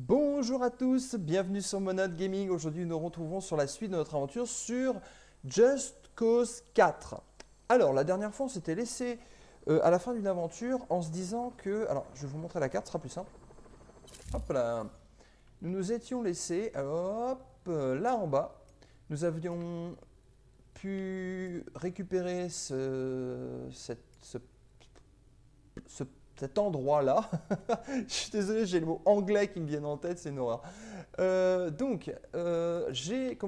Bonjour à tous, bienvenue sur Monade Gaming. Aujourd'hui, nous nous retrouvons sur la suite de notre aventure sur Just Cause 4. Alors, la dernière fois, on s'était laissé à la fin d'une aventure en se disant que... Alors, je vais vous montrer la carte, ce sera plus simple. Hop là. Nous nous étions laissés, hop, là en bas. Nous avions pu récupérer cet endroit-là. Je suis désolé, j'ai le mot anglais qui me vient en tête, c'est une horreur. Comme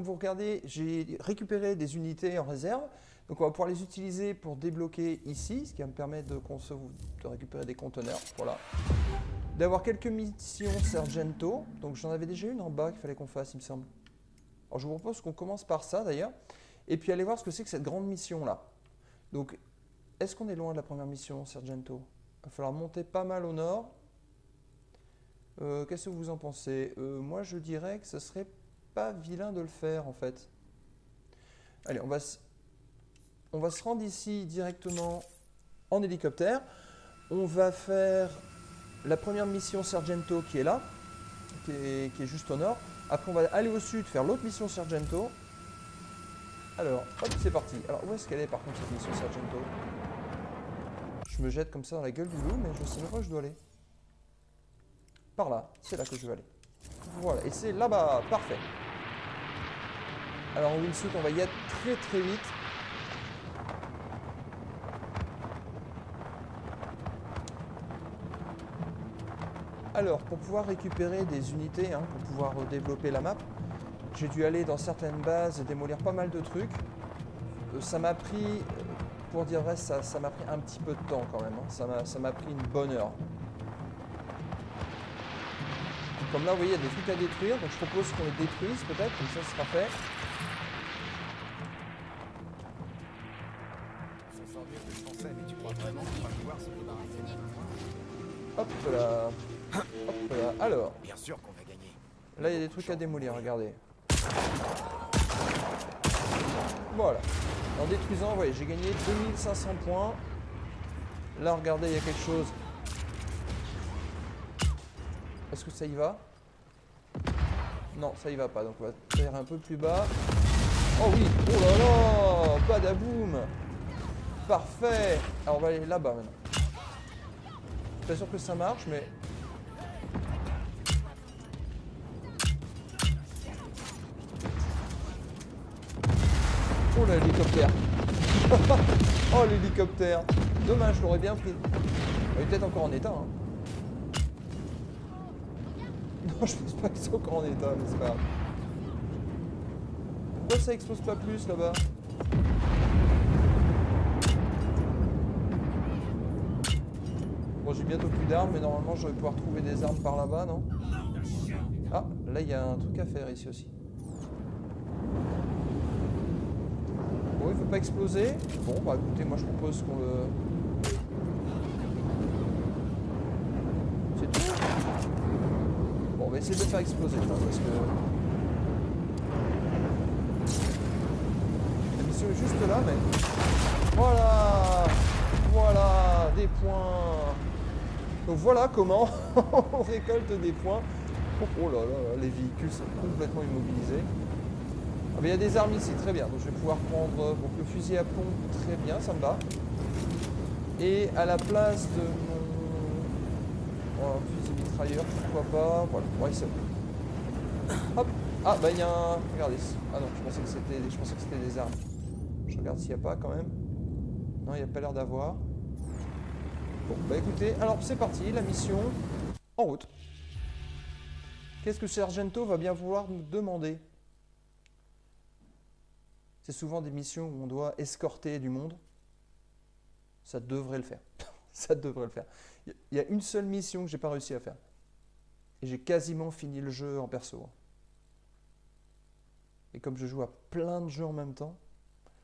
vous regardez, j'ai récupéré des unités en réserve. Donc on va pouvoir les utiliser pour débloquer ici, ce qui va me permettre de récupérer des conteneurs. Voilà. D'avoir quelques missions Sergento. Donc j'en avais déjà une en bas qu'il fallait qu'on fasse, il me semble. Alors je vous propose qu'on commence par ça d'ailleurs. Et puis aller voir ce que c'est que cette grande mission-là. Donc, est-ce qu'on est loin de la première mission, Sergento? Il va falloir monter pas mal au nord. Qu'est-ce que vous en pensez? Moi, je dirais que ce serait pas vilain de le faire, en fait. Allez, on va se rendre ici directement en hélicoptère. On va faire la première mission Sergento qui est là, qui est juste au nord. Après, on va aller au sud, faire l'autre mission Sergento. Alors, hop, c'est parti. Alors, où est-ce qu'elle est, par contre, cette mission Sergento? Je me jette comme ça dans la gueule du loup, mais je sais même pas où je dois aller. Par là, c'est là que je vais aller. Voilà, et c'est là-bas, parfait. Alors en wingsuit, on va y être très très vite. Alors, pour pouvoir récupérer des unités, pour pouvoir développer la map, j'ai dû aller dans certaines bases et démolir pas mal de trucs. Ça m'a pris, pour dire vrai, ça m'a pris un petit peu de temps quand même. Ça m'a pris une bonne heure. Comme là, vous voyez, il y a des trucs à détruire, donc je propose qu'on les détruise peut-être, comme ça sera fait. Ça sort mieux que je pensais, mais tu crois vraiment qu'on va pouvoir se débarrasser de Hop là. Hop là. Alors, Bien sûr qu'on va gagner. là, il y a des trucs à démolir, regardez. Voilà. En détruisant, vous voyez, j'ai gagné 2500 points. Là, regardez, il y a quelque chose. Est-ce que ça y va? Non, ça y va pas. Donc, on va faire un peu plus bas. Oh oui! Oh là là! Badaboum! Parfait! Alors, on va aller là-bas maintenant. Je suis pas sûr que ça marche, mais... Oh l'hélicoptère! Oh l'hélicoptère! Dommage, je l'aurais bien pris. Il est peut-être encore en état. Non, je pense pas qu'ils sont encore en état, mais c'est pas grave. Pourquoi ça explose pas plus là-bas? Bon, j'ai bientôt plus d'armes, mais normalement je vais pouvoir trouver des armes par là-bas, non? Ah, là il y a un truc à faire ici aussi. Bon, il ne faut pas exploser. Bon, bah écoutez, moi je propose qu'on le... C'est tout. Bon, on va essayer de le faire exploser, parce que... La mission est juste là, mais... Voilà! Voilà! Des points! Donc voilà comment on récolte des points. Oh là là, les véhicules sont complètement immobilisés. Ah, mais il y a des armes ici, très bien. Donc je vais pouvoir prendre donc, le fusil à pompe, très bien, ça me va. Et à la place de mon fusil mitrailleur, pourquoi pas. Voilà, ouais, c'est bon. Hop. Ah bah il y a un. Regardez. Ah non, je pensais que c'était des armes. Je regarde s'il n'y a pas quand même. Non, il n'y a pas l'air d'avoir. Bon, bah écoutez, alors c'est parti, la mission en route. Qu'est-ce que Sergento va bien vouloir nous demander? C'est souvent des missions où on doit escorter du monde. Ça devrait le faire. Ça devrait le faire. Il y a une seule mission que j'ai pas réussi à faire. Et j'ai quasiment fini le jeu en perso. Et comme je joue à plein de jeux en même temps,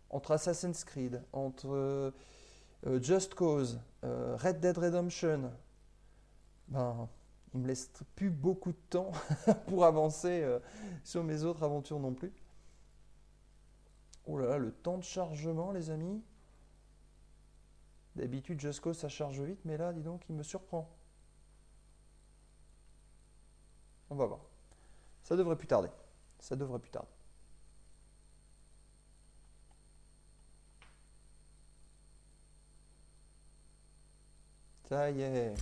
entre Assassin's Creed, entre Just Cause, Red Dead Redemption, ben, il me laisse plus beaucoup de temps pour avancer sur mes autres aventures non plus. Oh là là, le temps de chargement, les amis. D'habitude, Just Cause, ça charge vite, mais là, dis donc, il me surprend. On va voir. Ça devrait plus tarder. Ça devrait plus tarder. Ça y est.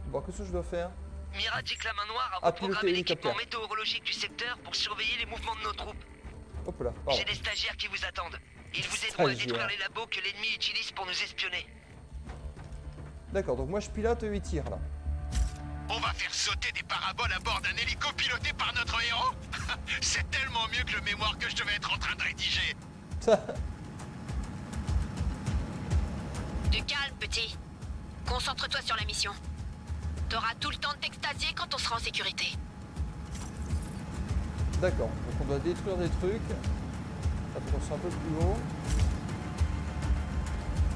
Bon, qu'est-ce que je dois faire? Mira dit que la main noire a Ah, reprogrammé piloter l'équipement l'hélicoptère. météorologique du secteur pour surveiller les mouvements de nos troupes. Hop là, pardon. J'ai des stagiaires qui vous attendent. Ils vous aideront à Stagiaires. détruire les labos que l'ennemi utilise pour nous espionner. D'accord, donc moi je pilote et il tire là. On va faire sauter des paraboles à bord d'un hélico piloté par notre héros. C'est tellement mieux que le mémoire que je devais être en train de rédiger. Du calme, petit. Concentre-toi sur la mission. T'auras tout le temps de t'extasier quand on sera en sécurité. D'accord, donc on doit détruire des trucs. Attends, c'est un peu plus haut.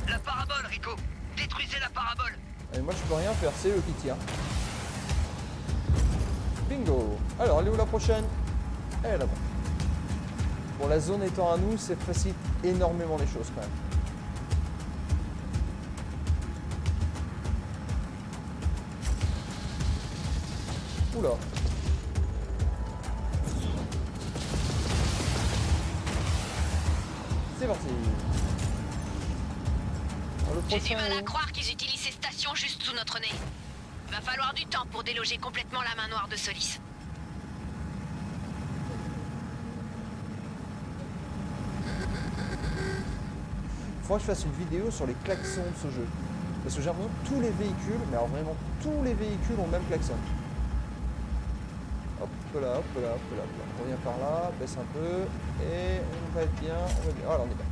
La parabole, Rico. Détruisez la parabole. Et moi je peux rien faire, c'est eux qui tirent. Bingo. Alors, elle est où la prochaine? Elle est là-bas. Bon, la zone étant à nous, c'est facilite énormément les choses quand même. Oula. C'est parti. Alors, le J'ai du prochain, mal à où? croire qu'ils utilisent ces stations juste sous notre nez. Va falloir du temps pour déloger complètement la main noire de Solis. Faudrait que je fasse une vidéo sur les klaxons de ce jeu. Parce que j'ai l'impression que tous les véhicules, mais alors vraiment tous les véhicules ont le même klaxon. Hop là, hop là, hop là, hop là. On revient par là, baisse un peu, et on va être bien, on va bien. Voilà, on est bien.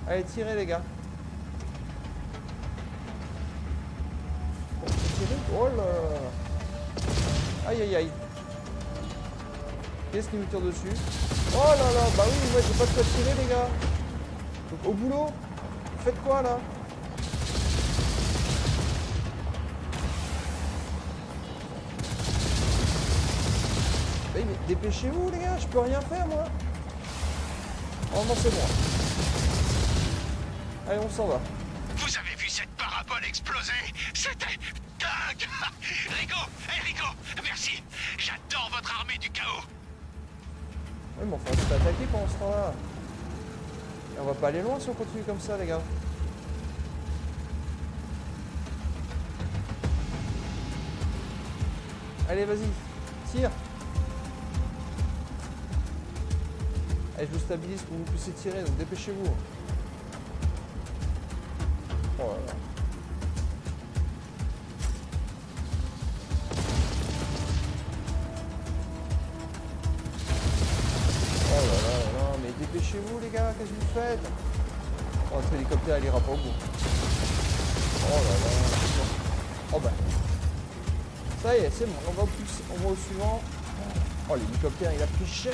Allez, tirez les gars. Bon, tirez. Oh là là. Aïe aïe aïe. Qu'est-ce qui nous tire dessus? Oh là là, bah oui, moi j'ai pas de quoi tirer les gars. Donc au boulot, vous faites quoi là? Mais dépêchez-vous les gars, je peux rien faire moi. Oh non c'est bon. Allez on s'en va. Vous avez vu cette parabole exploser? C'était dingue. Rico, hey Rico, merci. J'adore votre armée du chaos. Oui mais enfin on se fait attaquer pendant ce temps-là. Et on va pas aller loin si on continue comme ça les gars. Allez vas-y, tire. Allez je vous stabilise pour que vous puissiez tirer, donc dépêchez-vous. Oh là là. Oh là là là là, mais dépêchez-vous les gars, qu'est-ce que vous faites? Oh, notre hélicoptère il ira pas au bout. Oh là là. Oh bah. Ça y est, c'est bon, on va au suivant. Oh l'hélicoptère il a pris cher.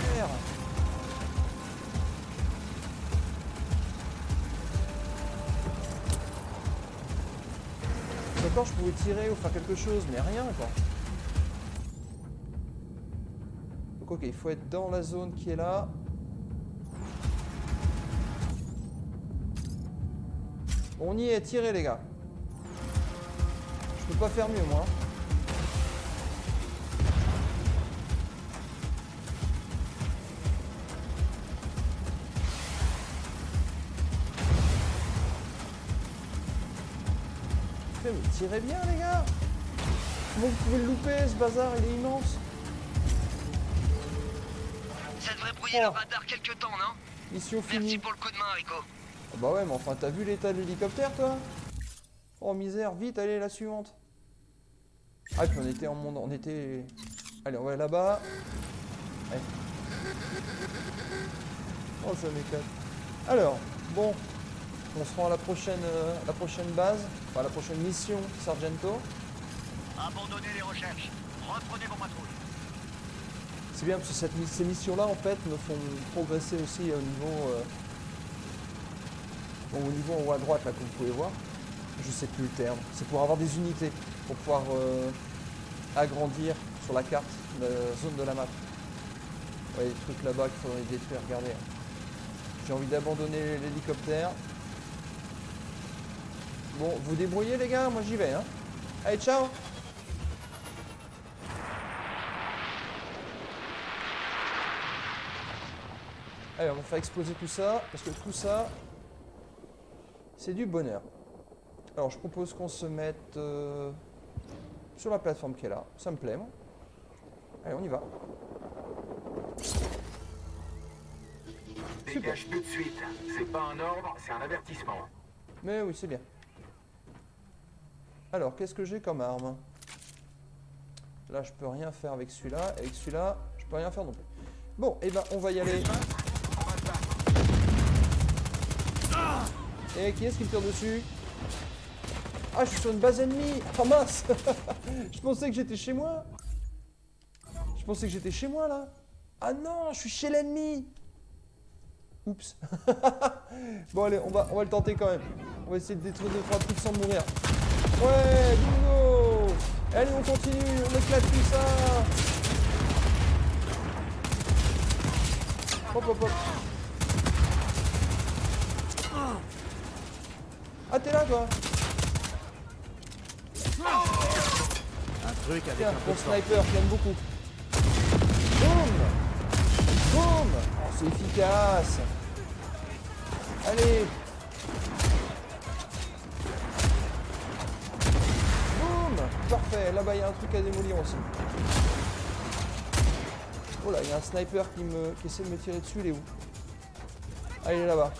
Encore je pouvais tirer ou faire quelque chose, mais rien quoi. Donc ok, il faut être dans la zone qui est là. On y est, tirez les gars. Je peux pas faire mieux moi. Mais tirez bien les gars. Comment vous pouvez le louper ce bazar, il est immense. Ça devrait brouiller le radar quelque temps, non? Mission Merci finie. pour le coup de main, Rico. Ah bah ouais mais enfin t'as vu l'état de l'hélicoptère toi? Oh misère, vite allez la suivante. Ah puis on était en monde, on était... Allez on va là-bas. Allez. Oh ça m'éclate. Alors, bon, on se rend à la prochaine base, enfin la prochaine mission Sargento. Abandonnez les recherches. Reprenez vos patrouilles. C'est bien parce que ces missions-là en fait me font progresser aussi au niveau en haut à droite là comme vous pouvez voir. Je sais plus le terme. C'est pour avoir des unités, pour pouvoir agrandir sur la carte la zone de la map. Ouais, les trucs là-bas qu'il faudrait détruire, regardez. J'ai envie d'abandonner l'hélicoptère. Bon, vous débrouillez les gars, moi j'y vais hein. Allez, ciao. Allez, on va faire exploser tout ça, parce que tout ça, c'est du bonheur. Alors, je propose qu'on se mette sur la plateforme qui est là. Ça me plaît, moi. Allez, on y va. Dégage tout de suite. C'est pas un ordre, c'est un avertissement. Mais oui, c'est bien. Alors, qu'est-ce que j'ai comme arme? Là, je peux rien faire avec celui-là. Avec celui-là, je peux rien faire non plus. Bon, et ben, on va y aller. Et qui est-ce qui me tire dessus? Ah, je suis sur une base ennemie. Oh mince. Je pensais que j'étais chez moi. Je pensais que j'étais chez moi, là. Ah non, je suis chez l'ennemi. Oups. Bon, allez, on va le tenter quand même. On va essayer de détruire 2-3 trucs sans mourir. Ouais, bingo. Allez, on continue, on éclate tout ça. Hop, hop, hop. Ah, t'es là, toi? Un truc avec Tiens, un peu mon de force. sniper, j'aime beaucoup. Boum. Boum. Oh, c'est efficace. Allez. Boum. Parfait. Là-bas, il y a un truc à démolir aussi. Oh là, il y a un sniper qui essaie de me tirer dessus. Il est où? Ah, il est là-bas.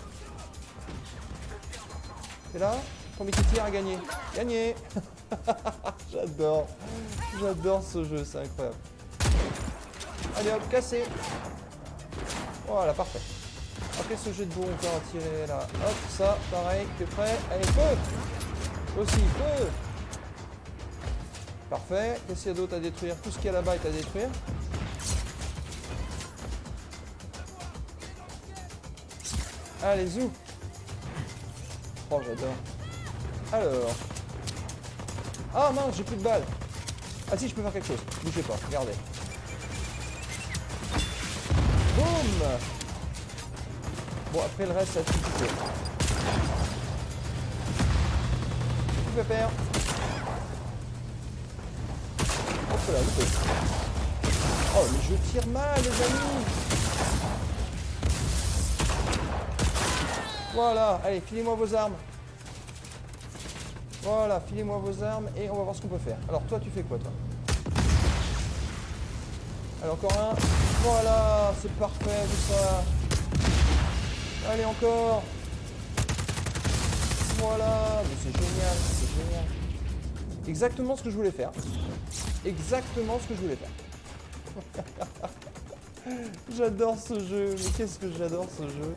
C'est là? Premier qui tire a gagné. Gagné. J'adore. J'adore ce jeu, c'est incroyable. Allez hop, cassé. Voilà, parfait. Après ce jet de bourre, on peut en tirer là. Hop, ça, pareil, t'es prêt? Allez, feu! Aussi, feu! Parfait. Qu'est-ce qu'il y a d'autre à détruire? Tout ce qu'il y a là-bas est à détruire. Allez, zou! Oh, j'adore. Alors. Ah mince, j'ai plus de balles. Ah si, je peux faire quelque chose. Bougez pas, regardez. Boum! Bon, après le reste, ça va tout couper. Tout faire. Hop là, loupé. Oh, mais je tire mal, les amis! Voilà, allez, filez-moi vos armes. Voilà, filez-moi vos armes et on va voir ce qu'on peut faire. Alors toi, tu fais quoi, toi? Allez, encore un. Voilà, c'est parfait, tout ça. Allez, encore. Voilà, mais c'est génial, c'est génial. Exactement ce que je voulais faire. Exactement ce que je voulais faire. J'adore ce jeu, mais qu'est-ce que j'adore ce jeu.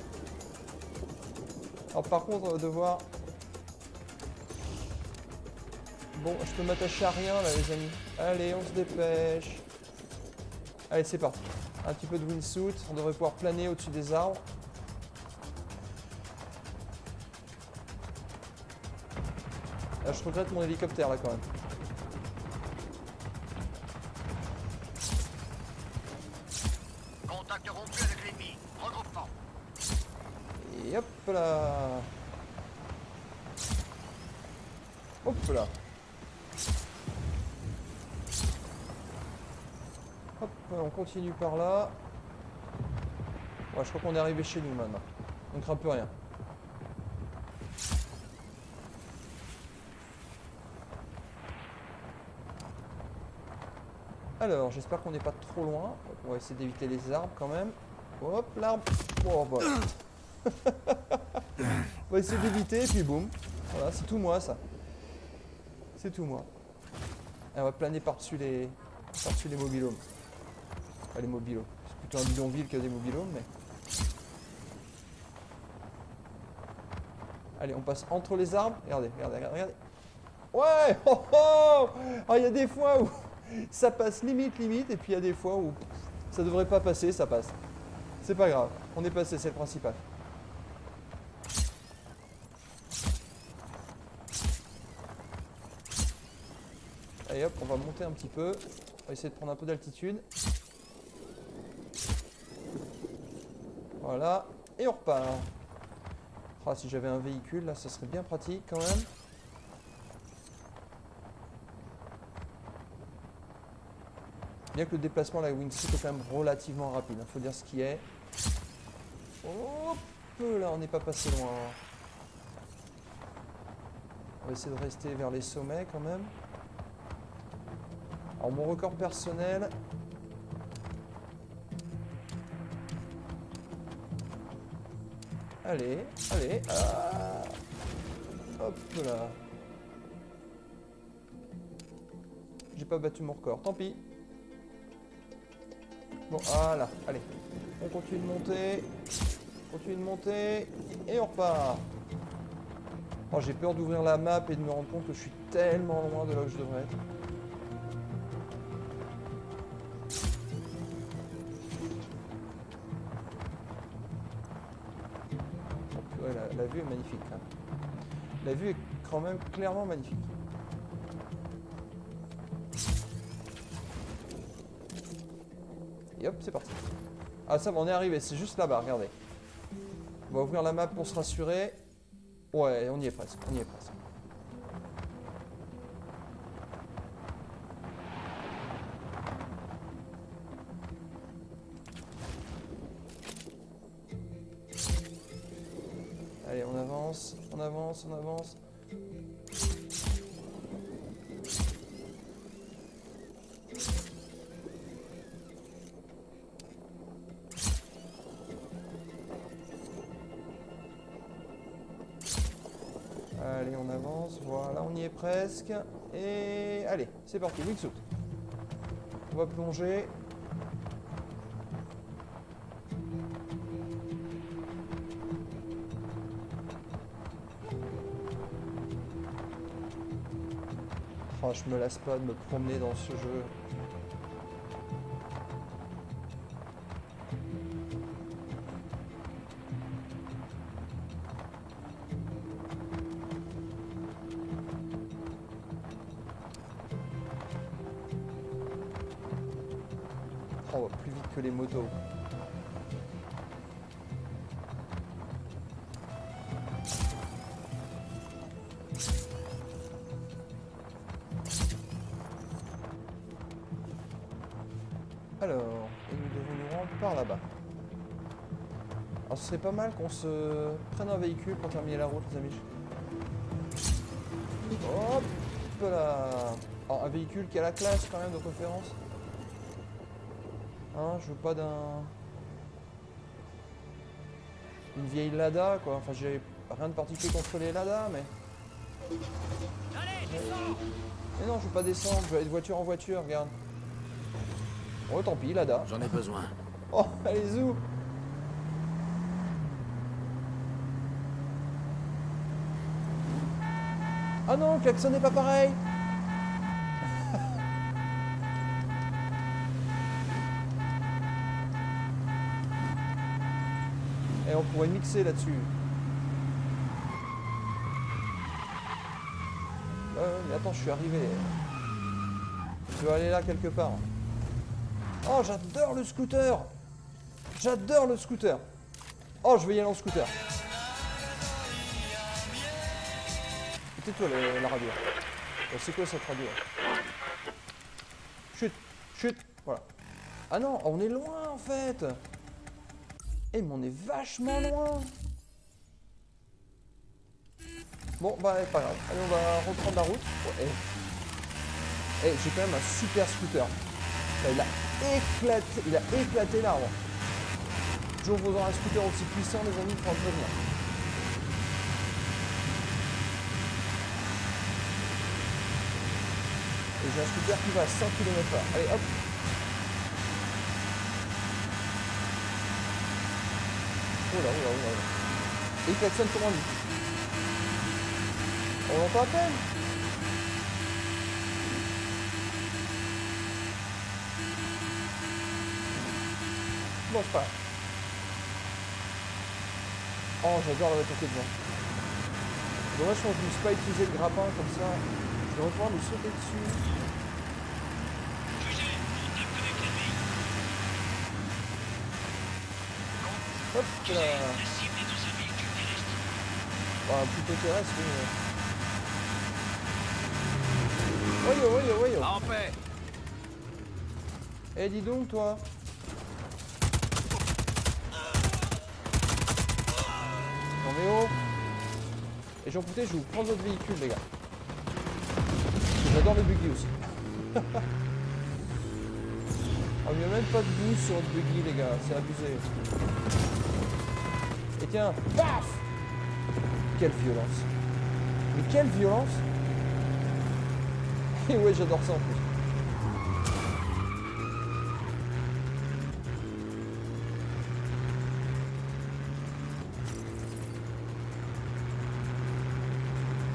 Alors par contre, on va devoir... Bon, je peux m'attacher à rien là, les amis. Allez, on se dépêche. Allez, c'est parti. Un petit peu de wingsuit. On devrait pouvoir planer au-dessus des arbres. Là, je regrette mon hélicoptère là quand même. Contact rompu avec l'ennemi. Regroupement. Et hop là. Hop là. Hop, on continue par là. Ouais, je crois qu'on est arrivé chez nous maintenant. On craint plus rien. Alors, j'espère qu'on n'est pas trop loin. On va essayer d'éviter les arbres quand même. Hop, l'arbre. Oh, voilà. On va essayer d'éviter et puis boum. Voilà, c'est tout moi ça. C'est tout moi. Et on va planer par-dessus les mobilhomes. Enfin, les mobilos. C'est plutôt un bidonville que des mobilhomes, mais... Allez, on passe entre les arbres. Regardez, regardez, regardez. Ouais. Oh, oh. Ah, il y a des fois où ça passe limite, et puis il y a des fois où ça devrait pas passer, ça passe. C'est pas grave. On est passé, c'est le principal. Allez hop, on va monter un petit peu. On va essayer de prendre un peu d'altitude. Voilà. Et on repart. Ah, si j'avais un véhicule, là, ça serait bien pratique quand même. Bien que le déplacement, la wingsuit est quand même relativement rapide, il faut dire ce qui est. Hop là, on n'est pas passé loin. On va essayer de rester vers les sommets quand même. Alors mon record personnel... Allez, allez. Ah, hop là. J'ai pas battu mon record, tant pis. Bon, voilà, allez. On continue de monter. Continue de monter. Et on repart. Oh, j'ai peur d'ouvrir la map et de me rendre compte que je suis tellement loin de là où je devrais être. Ouais, la vue est magnifique. Hein. La vue est quand même clairement magnifique. Et hop, c'est parti. Ah ça va, on est arrivé, c'est juste là-bas, regardez. On va ouvrir la map pour se rassurer. Ouais, on y est presque, on y est presque. Allez, on avance, on avance, on avance. Allez, on avance, voilà, on y est presque. Et allez, c'est parti, wingsuit. On va plonger. Oh, je me lasse pas de me promener dans ce jeu. Oh, plus vite que les motos. Alors, et nous devons nous rendre par là-bas. Alors ce serait pas mal qu'on se prenne un véhicule pour terminer la route, les amis. Hop là. Alors, un véhicule qui a la classe quand même de préférence. Hein, je veux pas d'un... Une vieille Lada quoi. Enfin j'ai rien de particulier contre les Lada mais... Mais non, je veux pas descendre, je vais aller de voiture en voiture, regarde. Oh tant pis, Lada. J'en ai besoin. Oh, allez zou. Ah non, le klaxon n'est pas pareil. Et on pourrait mixer là-dessus. Mais attends, je suis arrivé. Je dois aller là quelque part. Oh, j'adore le scooter. J'adore le scooter. Oh, je vais y aller en scooter. Tais-toi la radio. C'est quoi cette radio? Chut, chut, voilà. Ah non, on est loin en fait. Eh mais on est vachement loin. Bon bah pas grave. Allez, on va reprendre la route. Oh, j'ai quand même un super scooter. Là, il a éclaté l'arbre. Jour vous aurez un scooter aussi puissant les amis, il faut en prévenir. Et j'ai un scooter qui va à 100 km/h. Allez hop. Oh là. Et il klaxonne comment lui? On l'entend à peine. Bon, c'est pas grave. Oh, j'adore la voiture qui est devant. Dommage que je ne me suis pas utilisé le grappin comme ça. Je vais pouvoir lui sauter dessus. Hop là. Oh, plutôt terrestre, oui. Voyons. En paix. Eh, dis donc, toi. Non mais oh. Et j'en profite, je vais vous prendre votre véhicule, les gars. J'adore les buggy aussi. Oh, il n'y a même pas de boost sur votre buggy, les gars. C'est abusé. Et tiens, paf! Quelle violence. Mais quelle violence! Et ouais, j'adore ça en plus.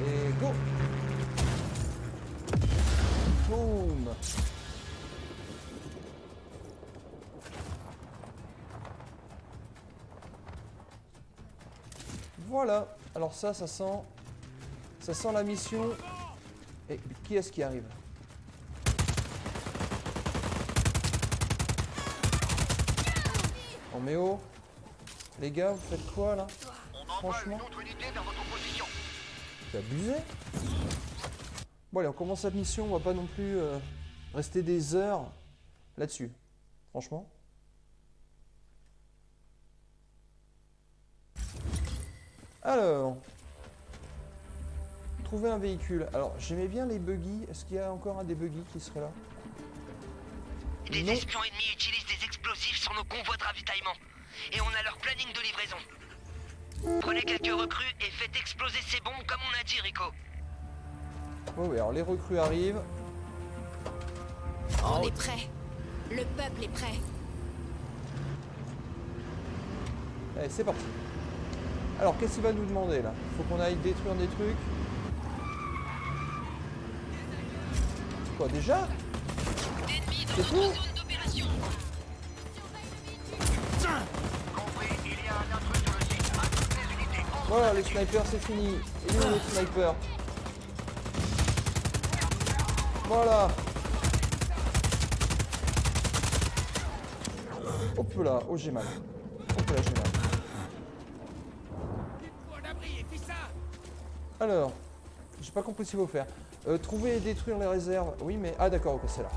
Et go! Boum! Voilà. Alors ça sent la mission. Et qui est-ce qui arrive? Oh mais oh. Les gars, vous faites quoi là? On envoie Franchement. une autre unité vers votre position. C'est abusé. Bon allez, on commence la mission, on va pas non plus rester des heures là-dessus. Franchement. Alors, trouver un véhicule. Alors, j'aimais bien les buggy. Est-ce qu'il y a encore un des buggy qui serait là? Des Non. espions ennemis utilisent des explosifs sur nos convois de ravitaillement. Et on a leur planning de livraison. Prenez quelques recrues et faites exploser ces bombes comme on a dit, Rico. Oui, oui, alors les recrues arrivent. On est prêt. Le peuple est prêt. Allez, c'est parti. Alors, qu'est-ce qu'il va nous demander là? Faut qu'on aille détruire des trucs. Quoi, déjà? C'est tout? Compris, il y a un intrus sur le site. À toutes les unités. Voilà, les snipers, c'est fini. Il est où le sniper? Voilà. Hop là, oh j'ai mal. Hop là, j'ai mal. Alors, j'ai pas compris ce qu'il faut faire. Trouver et détruire les réserves. Oui, mais... Ah d'accord, ok, c'est là.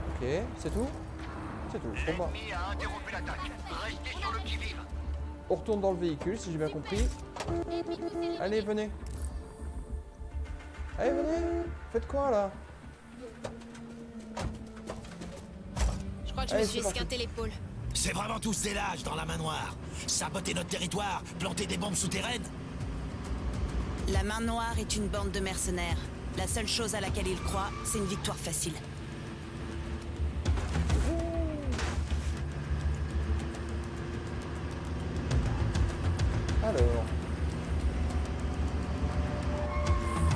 Ok, c'est tout? C'est tout. Bon, bah, L'ennemi a interrompu l'attaque. Restez sur le qui-vive. on retourne dans le véhicule, si j'ai bien compris. Allez, venez. Allez, venez. Faites quoi, là? Je crois que je Allez, me suis c'est parti. esquinté l'épaule. C'est vraiment tous ces lâches dans la main noire. Saboter notre territoire, planter des bombes souterraines. La main noire est une bande de mercenaires. La seule chose à laquelle ils croient, c'est une victoire facile. Alors.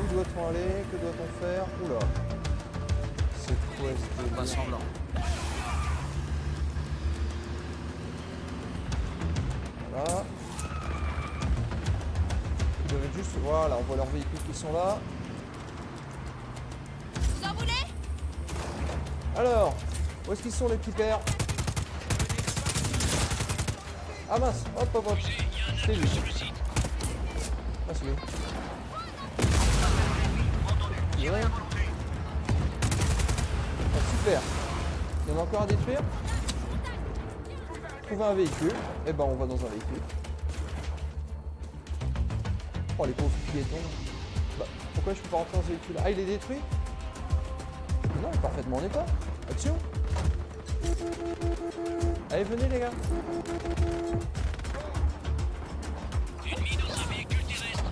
Où doit-on aller? Que doit-on faire? Oula. C'est quoi ce délire? Pas semblant. Voilà. Ils doivent être juste... Voilà, on voit leurs véhicules qui sont là. Vous en voulez? Alors, où est-ce qu'ils sont les petits pères? Ah mince, hop hop hop. C'est lui. Ah c'est lui. Ouais. Ah, super. Il y en a encore à détruire. Trouver un véhicule. Eh ben on va dans un véhicule. Oh les pauvres piétons. Bah, pourquoi je peux pas rentrer dans ce véhicule? Ah il est détruit? Non, parfaitement en état. Action. Allez venez les gars. Ennemi dans un véhicule terrestre.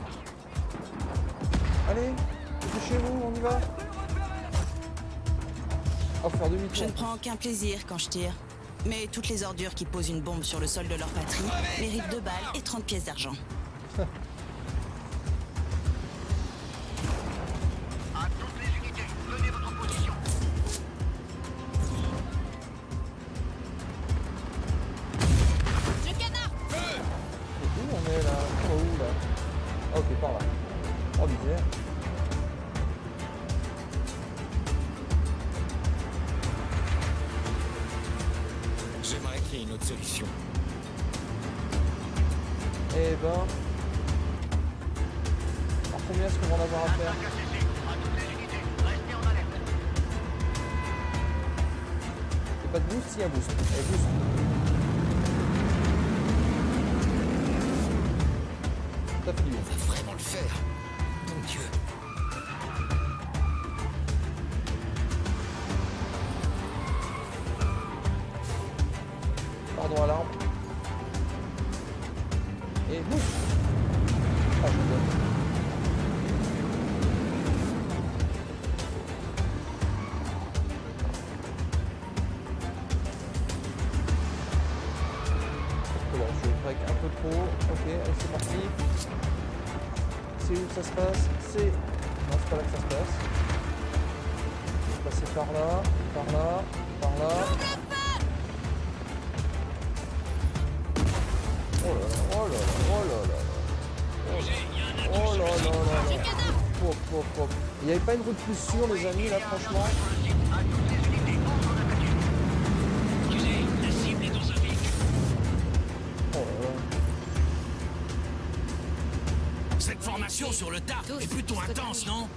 Allez, dépêchez-vous, on y va. Oh, faire Je demi-tour. ne prends aucun plaisir quand je tire. Mais toutes les ordures qui posent une bombe sur le sol de leur patrie méritent 2 balles et 30 pièces d'argent. À toutes les unités, tenez votre position. Je canard! Et où on est là? Oh, où là? Ah, ok, par là. Oh, misère. J'aimerais qu'il y ait une autre solution. Eh ben... Alors combien est-ce qu'on va en avoir à faire? Attaque à cesser. À toutes les unités, restez en alerte. boost, s'il y a un boost. Allez, boost. Ça fait du bien. On va vraiment le faire. Bon Dieu. Pardon à l'arbre. Et boost. Ah, je donne. Voilà, je break un peu trop. Ok, allez, c'est parti. C'est où que ça se passe? C'est... Non, c'est pas là que ça se passe. Je vais passer par là, par là, par là. Oh là là, oh là là, oh là là. Oh là là là là. Pop, pop, pop. Il n'y avait pas une route plus sûre, les amis, là, franchement. Oh là là. Cette formation sur le tas est plutôt intense, non?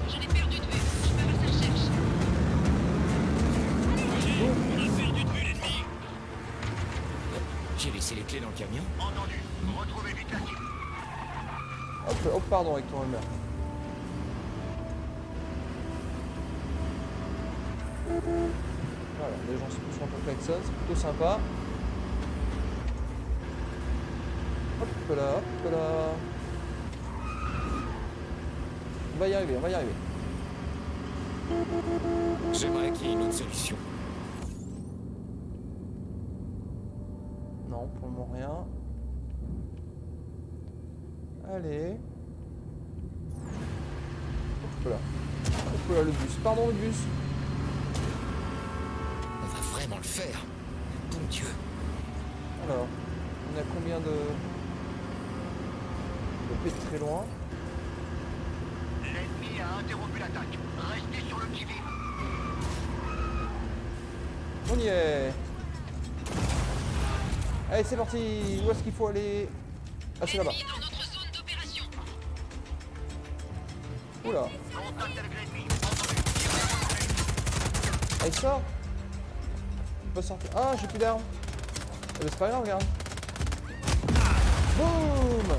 Je l'ai perdu de vue. Je me reste à la recherche. J'ai laissé les clés dans le camion. Entendu. Retrouvez vite la cible. Hop, hop, pardon, avec ton Hummer. Voilà, les gens se poussent un peu klaxon, c'est plutôt sympa. Hop là, hop là. On va y arriver, on va y arriver. J'aimerais qu'il y ait une autre solution. Non, pour le moment rien. Allez. Hop là. Hop là, le bus. Pardon, le bus. On va vraiment le faire. Bon Dieu. Alors, on a combien de P très loin? L'ennemi a interrompu l'attaque. Restez sur le qui-vive. On y est. Allez, c'est parti. Où est-ce qu'il faut aller? Ah, c'est là-bas. Ennemi dans notre zone d'opération. Oula. Contact avec l'ennemi. Entendu. Ah, il sort. Il peut sortir. Ah, j'ai plus d'armes. Eh ben, c'est pas grave, regarde. Boum.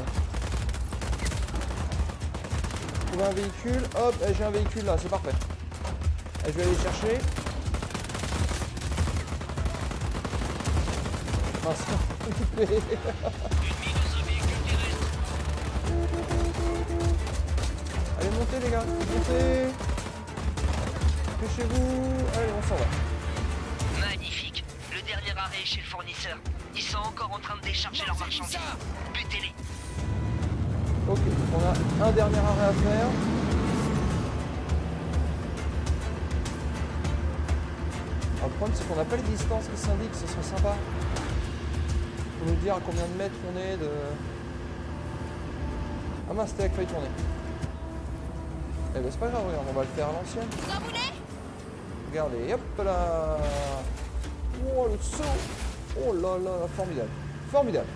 Trouver un véhicule. Hop, eh, j'ai un véhicule là, c'est parfait. Eh, je vais aller le chercher. Mince, occupé. Allez, montez les gars, montez. Dépêchez-vous. Allez, on s'en va. Magnifique. Le dernier arrêt est chez le fournisseur. Ils sont encore en train de décharger leurs marchandises. Butez-les. Ok, on a un dernier arrêt à faire. Alors, le problème c'est qu'on n'a pas les distances qui s'indiquent, ce serait sympa. Pour nous dire à combien de mètres on est de... Ah mince, c'était là qu'il fallait tourner. Eh ben c'est pas grave, regarde, on va le faire à l'ancienne. Vous en voulez? Regardez, hop là. Oh le saut. Oh là là, formidable. Formidable.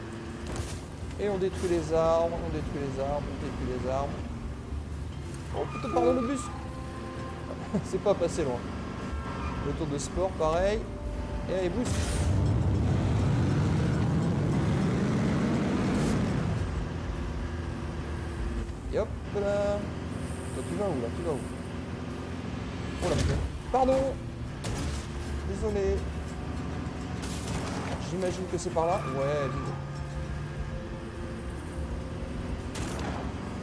Et on détruit les arbres, on détruit les arbres, on détruit les arbres. Oh putain, pardon le bus. C'est pas passé loin. Le tour de sport, pareil. Et allez, boost. Et hop là. Toi, tu vas où là? Tu vas où? Oh là, putain. Pardon. Désolé. J'imagine que c'est par là. Ouais, dis-donc.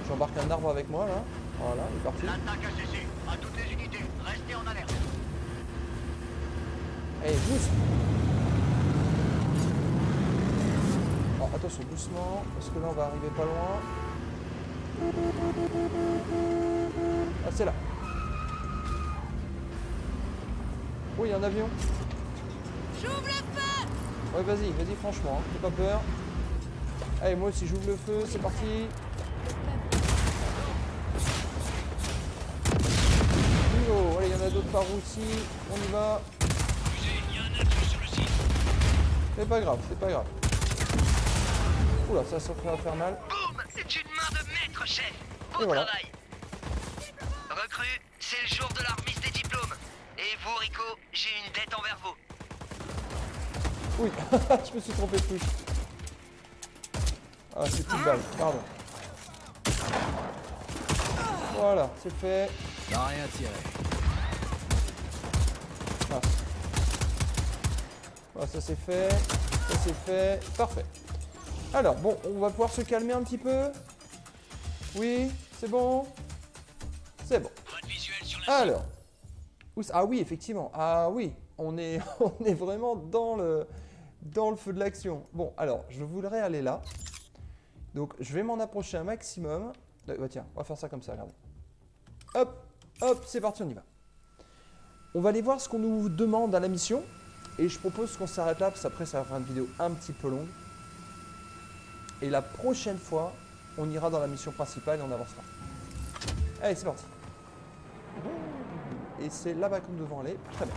J'embarque un arbre avec moi là. Voilà, il est parti. L'attaque a cessé. À toutes les unités, restez en alerte. Allez, boost. Alors attention, doucement, parce que là on va arriver pas loin. Ah, c'est là. Oh, il y a un avion. J'ouvre le feu! Ouais, vas-y, vas-y, franchement, hein, n'aie pas peur. Allez, moi aussi j'ouvre le feu, c'est parti. Bingo, allez, il y en a d'autres par aussi, on y va. C'est pas grave, c'est pas grave. Oula, ça va faire mal. Boum! D'une main de maître, chef. Beau Et voilà. travail. Recrue, c'est le jour de la remise des diplômes. Et Vous, Rico, j'ai une dette envers vous. Oui, je me suis trompé de touche. Ah, c'est une balle, pardon. Voilà, c'est fait. T'as rien tiré. Ah. Voilà, ça c'est fait. Ça c'est fait. Parfait. Alors, bon, on va pouvoir se calmer un petit peu. Oui, c'est bon. C'est bon. Votre visuel sur la Alors. Ah oui, effectivement. Ah oui, on est, on est vraiment dans le feu de l'action. Bon, alors, je voudrais aller là. Donc, je vais m'en approcher un maximum. Bah, tiens, on va faire ça comme ça, regardez. Hop, hop, c'est parti, on y va. On va aller voir ce qu'on nous demande à la mission. Et je propose qu'on s'arrête là, parce qu'après, ça va faire une vidéo un petit peu longue. Et la prochaine fois, on ira dans la mission principale et on avancera. Allez, c'est parti. Et c'est là-bas que nous devons aller. Très bien.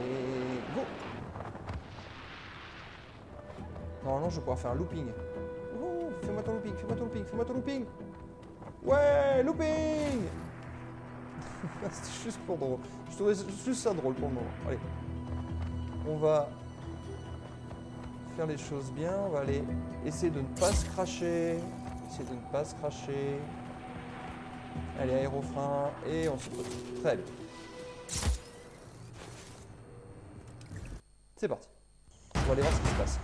Et go. Normalement, je vais pouvoir faire un looping. Oh, fais-moi ton looping, fais-moi ton looping, fais-moi ton looping. Ouais, looping. C'est juste pour drôle. Je trouvais juste ça drôle pour le moment. Allez. On va faire les choses bien. On va aller essayer de ne pas se cracher. Essayer de ne pas se cracher. Allez, aérofrein. Et on se pose. Très bien. C'est parti. On va aller voir ce qui se passe.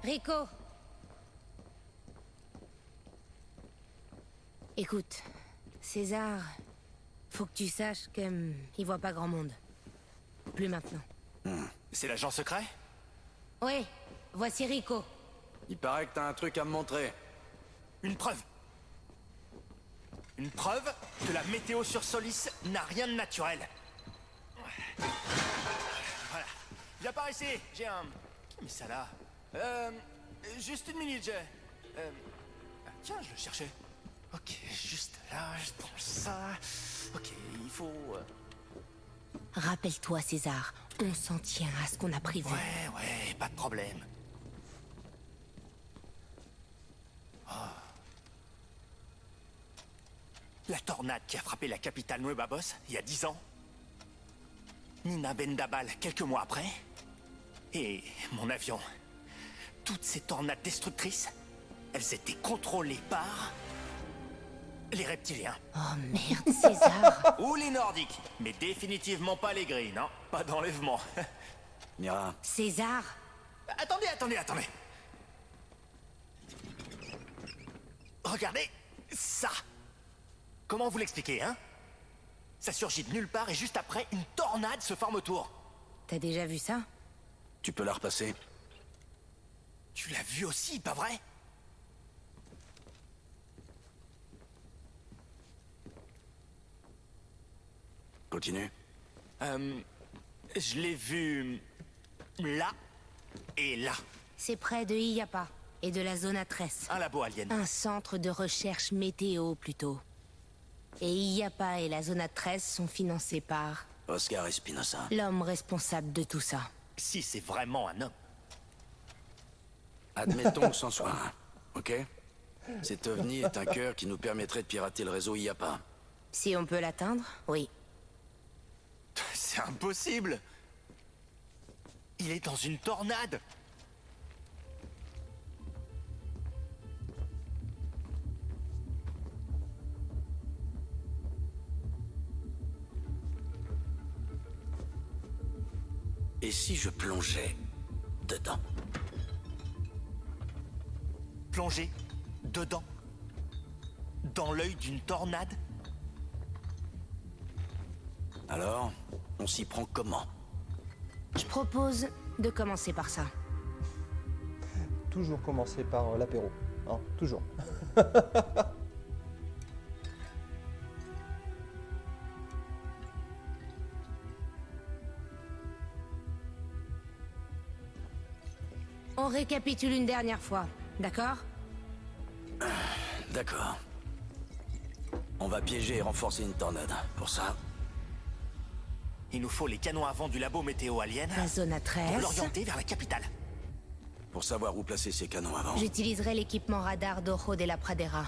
Rico. Écoute, César, faut que tu saches qu'il voit pas grand monde. Plus maintenant. C'est l'agent secret? Oui, voici Rico. Il paraît que t'as un truc à me montrer. Une preuve. Une preuve que la météo sur Solis n'a rien de naturel. Voilà. Viens par ici, j'ai un... Qui a mis ça là? Juste une minute, j'ai... Tiens, je le cherchais. Ok, juste là, je prends ça... Ok, il faut... Rappelle-toi, César, on s'en tient à ce qu'on a prévu. Ouais, pas de problème. La tornade qui a frappé la capitale Nueva Boss il y a 10 ans. Nina Bendabal quelques mois après. Et mon avion. Toutes ces tornades destructrices, elles étaient contrôlées par... les reptiliens. Oh merde, César. Ou les nordiques. Mais définitivement pas les gris, non? Pas d'enlèvement. Mira. César. Attendez. Regardez ça. Comment vous l'expliquez, hein? Ça surgit de nulle part et juste après, une tornade se forme autour. T'as déjà vu ça? Tu peux la repasser? Tu l'as vu aussi, pas vrai? Continue. Je l'ai vu... là et là. C'est près de Iyapa et de la zone A13. Un labo alien. Un centre de recherche météo, plutôt. Et Iyapa et la zone A13 sont financés par... Oscar Espinosa. l'homme responsable de tout ça. Si c'est vraiment un homme. Admettons que c'en soit un, ok? Cet ovni est un cœur qui nous permettrait de pirater le réseau IAPA. Si on peut l'atteindre, oui. C'est impossible. Il est dans une tornade. Et si je plongeais dedans? Plongé dedans. Dans l'œil d'une tornade. Alors, on s'y prend comment? Je propose de commencer par ça. Toujours commencer par l'apéro. Hein, toujours. On récapitule une dernière fois, d'accord? D'accord. On va piéger et renforcer une tornade. Pour ça, Il nous faut les canons à vent du labo météo alien La zone à pour 13. l'orienter vers la capitale. pour savoir où placer ces canons avant, J'utiliserai l'équipement radar d'Ojo de la Pradera.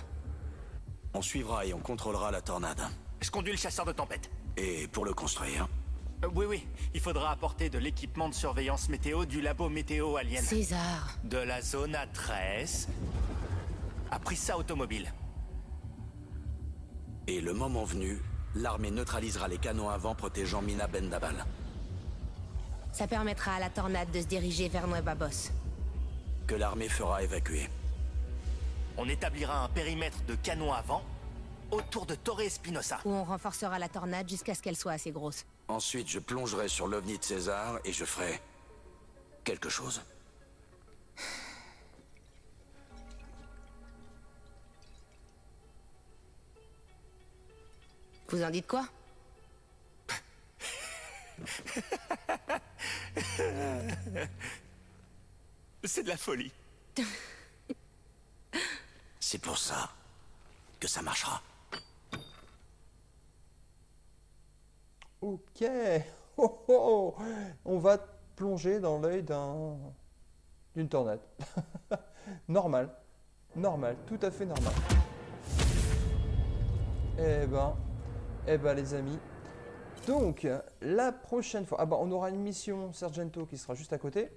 on suivra et on contrôlera la tornade. Je conduis le chasseur de tempête. Et pour le construire, Oui, il faudra apporter de l'équipement de surveillance météo du labo météo alien. César, De la zone A13 à Prissa Automobile. et le moment venu, l'armée neutralisera les canons à vent protégeant Mina Bendabal, ça permettra à la tornade de se diriger vers Nueva Boss. que l'armée fera évacuer. On établira un périmètre de canons à vent autour de Torre Espinosa. Où on renforcera la tornade jusqu'à ce qu'elle soit assez grosse. Ensuite, je plongerai sur l'OVNI de César et je ferai quelque chose. Vous en dites quoi? C'est de la folie. C'est pour ça que ça marchera. Ok. Oh, oh. On va plonger dans l'œil d'une tornade. Normal. Normal. Tout à fait normal. Eh ben les amis. Donc, la prochaine fois... Ah bah, on aura une mission Sargento qui sera juste à côté.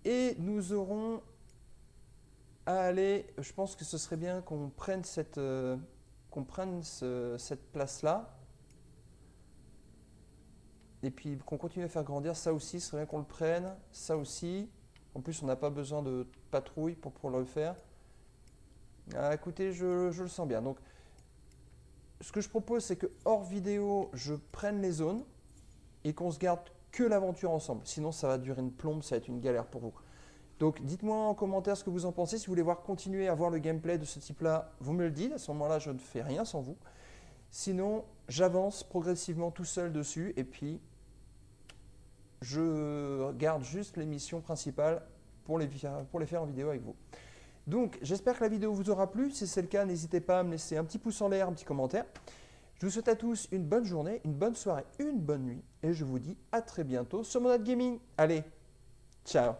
Et nous aurons à aller... Je pense que ce serait bien qu'on prenne cette place-là. Et puis qu'on continue à faire grandir. Ça aussi, ce serait bien qu'on le prenne. Ça aussi. En plus, on n'a pas besoin de patrouille pour pouvoir le faire. Ah, écoutez, je le sens bien. Donc, ce que je propose, c'est que hors vidéo, je prenne les zones et qu'on se garde que l'aventure ensemble. Sinon, ça va durer une plombe, ça va être une galère pour vous. Donc, dites-moi en commentaire ce que vous en pensez. Si vous voulez continuer à voir le gameplay de ce type-là, vous me le dites. À ce moment-là, je ne fais rien sans vous. Sinon, j'avance progressivement tout seul dessus et puis je garde juste les missions principales pour les faire en vidéo avec vous. Donc, j'espère que la vidéo vous aura plu. Si c'est le cas, n'hésitez pas à me laisser un petit pouce en l'air, un petit commentaire. Je vous souhaite à tous une bonne journée, une bonne soirée, une bonne nuit. Et je vous dis à très bientôt sur Monade Gaming. Allez, ciao!